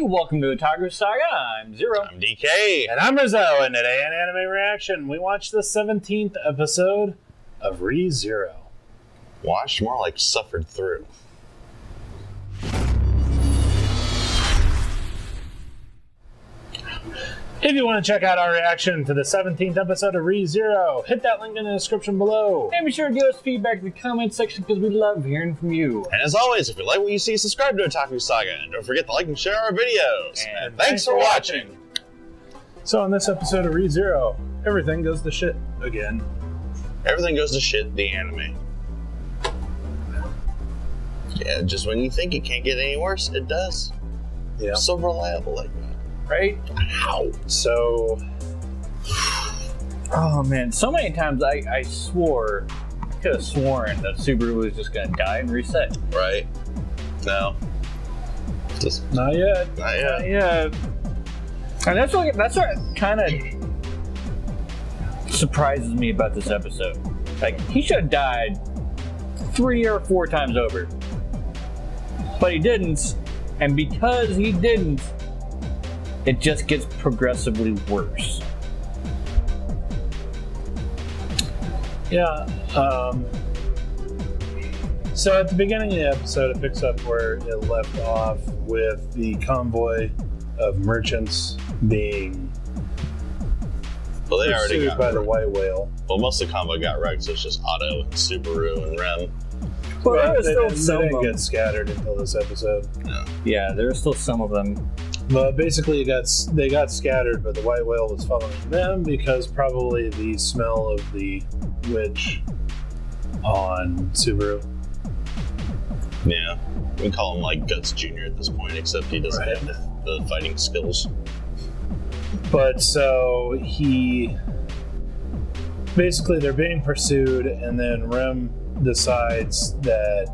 welcome to Otaku Saga. I'm Zero. I'm DK. And I'm Rizzo, and today on Anime Reaction, we watched the 17th episode of Re:Zero. Watched, more like suffered through. If you want to check out our reaction to the 17th episode of Re:Zero, hit that link in the description below. And be sure to give us feedback in the comment section because we love hearing from you. And as always, if you like what you see, subscribe to Otaku Saga. And don't forget to like and share our videos. And thanks for watching. So on this episode of Re:Zero, everything goes to shit again. Everything goes to shit, the anime. Yeah, just when you think it can't get any worse, it does. Yeah. So reliable like that. Right? Ow. So... Oh man, so many times I could have sworn that Subaru was just going to die and reset. Right? No. Just Not yet. not yet. Yeah. And that's what kind of surprises me about this episode. Like, he should have died 3 or 4 times over. But he didn't, and because he didn't, it just gets progressively worse. Yeah. So at the beginning of the episode, it picks up where it left off with the convoy of merchants being Well, they already pursued got by the white whale. Well, most of the combo got wrecked, so it's just Otto and Subaru and Rem. Well, there was they still didn't, some they of didn't them. get scattered until this episode. No. Yeah, there were still some of them. But basically, they got scattered, but the white whale was following them because probably the smell of the witch on Subaru. Yeah. We can call him like Guts Jr. at this point, except he doesn't Right. have the fighting skills. But so basically they're being pursued, and then Rem decides that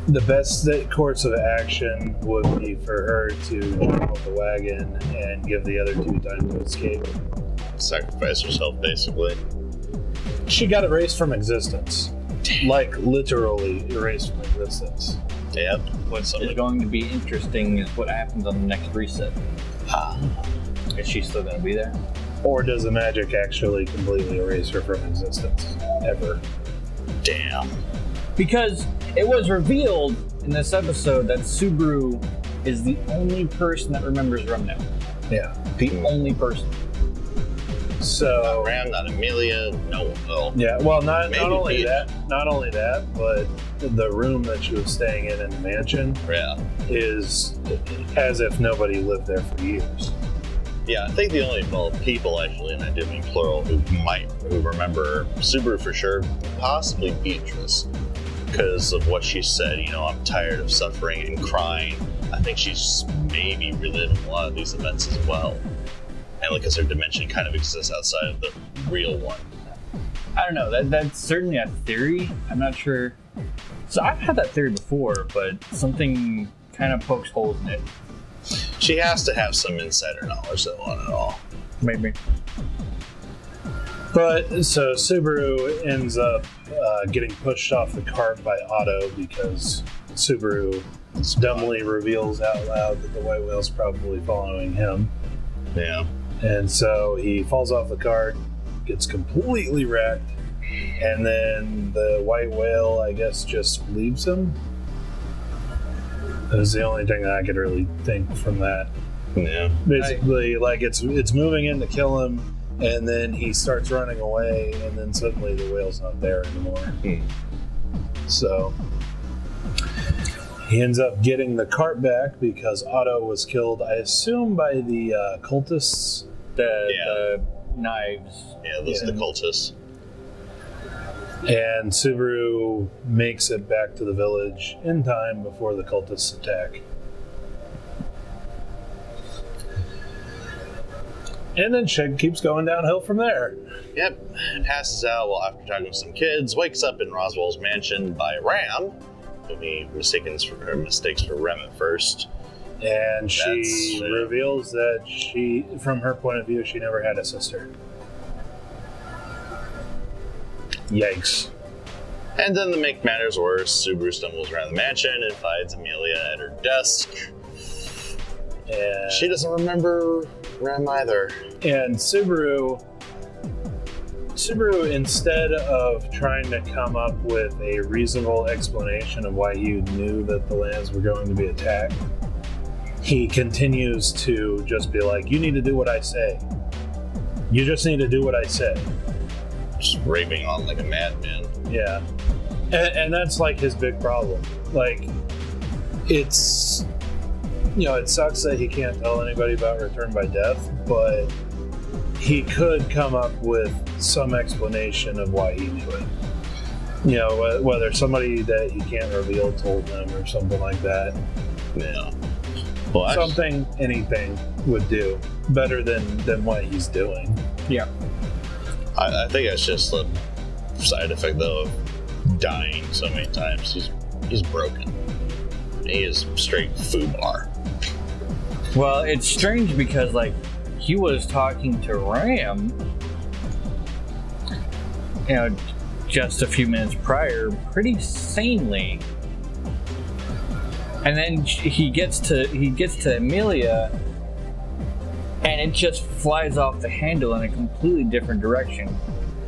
the best course of action would be for her to jump off the wagon and give the other 2 time to escape. Sacrifice herself, basically. She got erased from existence. Like, literally erased from existence. Yep. What's going to be interesting is what happens on the next reset. Is she still going to be there? Or does the magic actually completely erase her from existence? Ever. Damn. Because it was revealed in this episode that Subaru is the only person that remembers Rem now. Yeah. The only person. So... Not Ram, not Amelia, no one. Well, Yeah, well, not Maybe only Peach. not only that, but the room that she was staying in the mansion yeah. is as if nobody lived there for years. Yeah, I think the only people actually, and I do mean plural, who remember Subaru for sure, possibly Beatrice, because of what she said. You know, I'm tired of suffering and crying. I think she's maybe reliving a lot of these events as well, and because her dimension kind of exists outside of the real one. I don't know. That's certainly a theory. I'm not sure. So I've had that theory before, but something kind of pokes holes in it. She has to have some insider knowledge though on it all. Maybe. But so Subaru ends up getting pushed off the cart by Otto because Subaru dumbly reveals out loud that the white whale's probably following him. Yeah. And so he falls off the cart, gets completely wrecked, and then the white whale, I guess, just leaves him. That was the only thing that I could really think from that. Yeah. Basically, like it's moving in to kill him, and then he starts running away, and then suddenly the whale's not there anymore. So he ends up getting the cart back because Otto was killed, I assume, by the cultists. The knives. Yeah, those are the cultists. And Subaru makes it back to the village in time before the cultists attack. And then shit keeps going downhill from there. Yep. Passes out while after talking with some kids, wakes up in Roswell's mansion by Ram, who he mistakes for Rem at first. And she That's, reveals that she, from her point of view, she never had a sister. Yikes. And then to make matters worse, Subaru stumbles around the mansion and finds Amelia at her desk, And She doesn't remember Rem either. And Subaru, instead of trying to come up with a reasonable explanation of why he knew that the lands were going to be attacked, he continues to just be like, you need to do what I say. You just need to do what I say. Just raving on like a madman. Yeah. And that's like his big problem. Like, it's, it sucks that he can't tell anybody about Return by Death, but he could come up with some explanation of why he knew it. Whether somebody that he can't reveal told him or something like that. Yeah. Well, something, anything would do better than what he's doing. Yeah. I think that's just the side effect, though, of dying so many times. He's broken. He is straight foobar. Well, it's strange because, like, he was talking to Ram, just a few minutes prior, pretty sanely. And then he gets to Amelia, and it just flies off the handle in a completely different direction.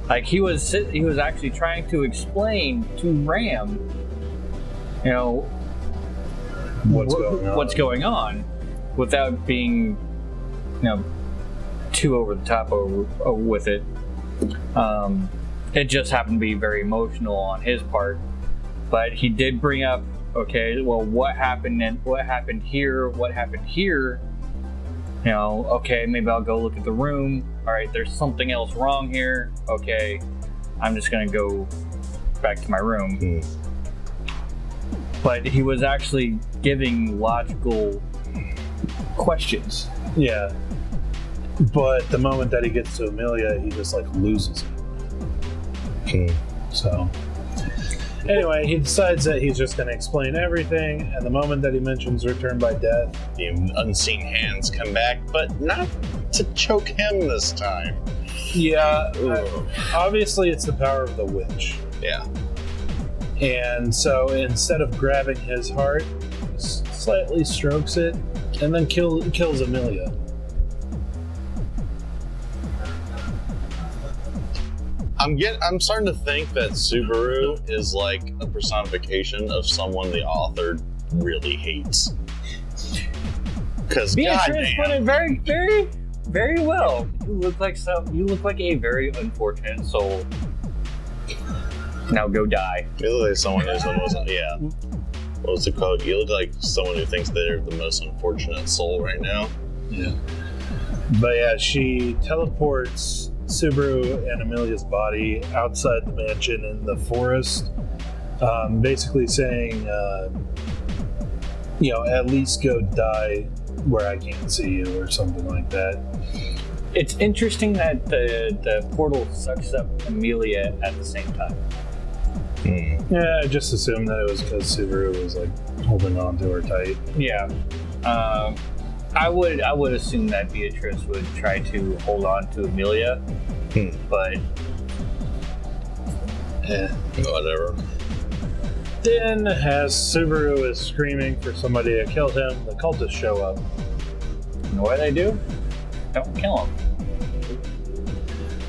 Like, he was actually trying to explain to Ram, what's going on, without being, too over the top with it. It just happened to be very emotional on his part, but he did bring up, okay, well, what happened here? Okay, maybe I'll go look at the room. All right, there's something else wrong here. Okay, I'm just gonna go back to my room. But he was actually giving logical questions. Yeah. But the moment that he gets to Amelia, he just like loses it. So anyway, he decides that he's just going to explain everything, and the moment that he mentions Return by Death, The unseen hands come back, but not to choke him this time. Yeah, obviously it's the power of the witch. Yeah. And so instead of grabbing his heart, slightly strokes it, and then kills Amelia. I'm starting to think that Subaru is like a personification of someone the author really hates. Because Beatrice put it very, very, very well. You look like a very unfortunate soul. Now go die. You look like someone who's the most, yeah. What was it called? You look like someone who thinks they're the most unfortunate soul right now. Yeah. But yeah, she teleports Subaru and Amelia's body outside the mansion in the forest, basically saying, at least go die where I can't see you, or something like that. It's interesting that the portal sucks up Amelia at the same time. Yeah, I just assumed that it was because Subaru was like holding on to her tight. Yeah. I would assume that Beatrice would try to hold on to Amelia, but Whatever. then, as Subaru is screaming for somebody to kill him, the cultists show up. and what do they do? Don't kill him.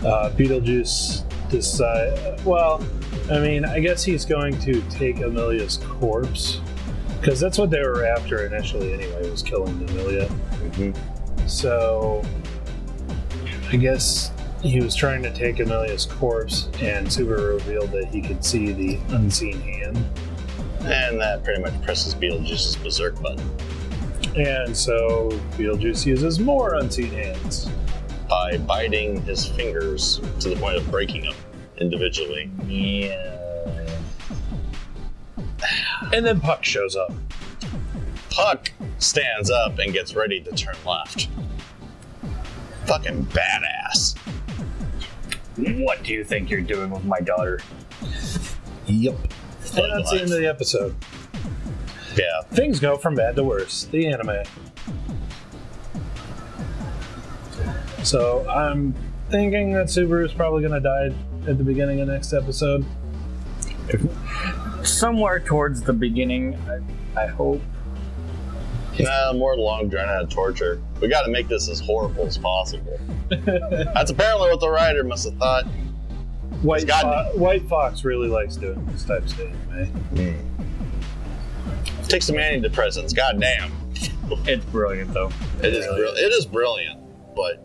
Beetlejuice decides. I guess he's going to take Amelia's corpse, because that's what they were after initially anyway, was killing Amelia. So I guess he was trying to take Amelia's corpse, and Subaru revealed that he could see the unseen hand. And that pretty much presses Beetlejuice's berserk button. And so Beetlejuice uses more unseen hands. By biting his fingers to the point of breaking them individually. Yeah. And then Puck shows up. Puck stands up and gets ready to turn left. Fucking badass. What do you think you're doing with my daughter? Yep. And that's the end of the episode. Yeah. Things go from bad to worse. The anime. So I'm thinking that Subaru's probably going to die at the beginning of next episode. Somewhere towards the beginning, I hope. Nah, more long drawn out torture. We got to make this as horrible as possible. That's apparently what the writer must have thought. White Fox really likes doing this type of anime. Take some antidepressants. Goddamn. It's brilliant, though. It is brilliant, but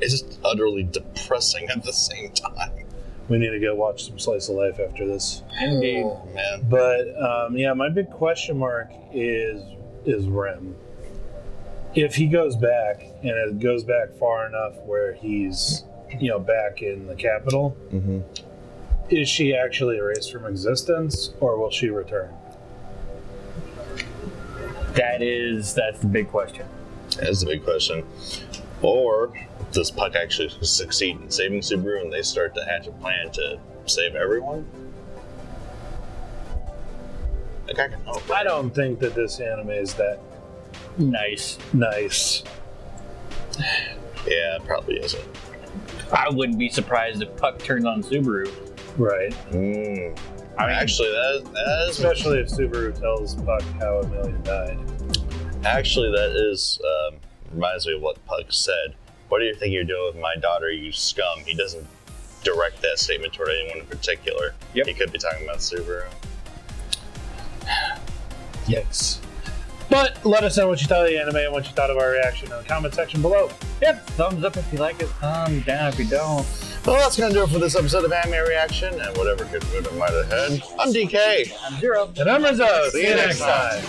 it's just utterly depressing at the same time. We need to go watch some Slice of Life after this. Indeed. Oh, man. But yeah, my big question mark is Rem. If he goes back, and it goes back far enough where he's, back in the capital, is she actually erased from existence, or will she return? That's the big question. That's the big question. Or does Puck actually succeed in saving Subaru and they start to hatch a plan to save everyone? Like, I can hope. I don't think that this anime is that Nice. Yeah, it probably isn't. I wouldn't be surprised if Puck turned on Subaru. right. Actually, that is... Especially if Subaru tells Puck how Amelia died. Actually, that is... reminds me of what Puck said. What do you think you're doing with my daughter, you scum? He doesn't direct that statement toward anyone in particular. Yep. He could be talking about Subaru. Yikes. But let us know what you thought of the anime and what you thought of our reaction in the comment section below. Yep, thumbs up if you like it, thumbs down if you don't. Well, that's going to do it for this episode of Anime Reaction, and whatever good mood I might have had. I'm DK. I'm Zero. And I'm Rizzo. See you next time.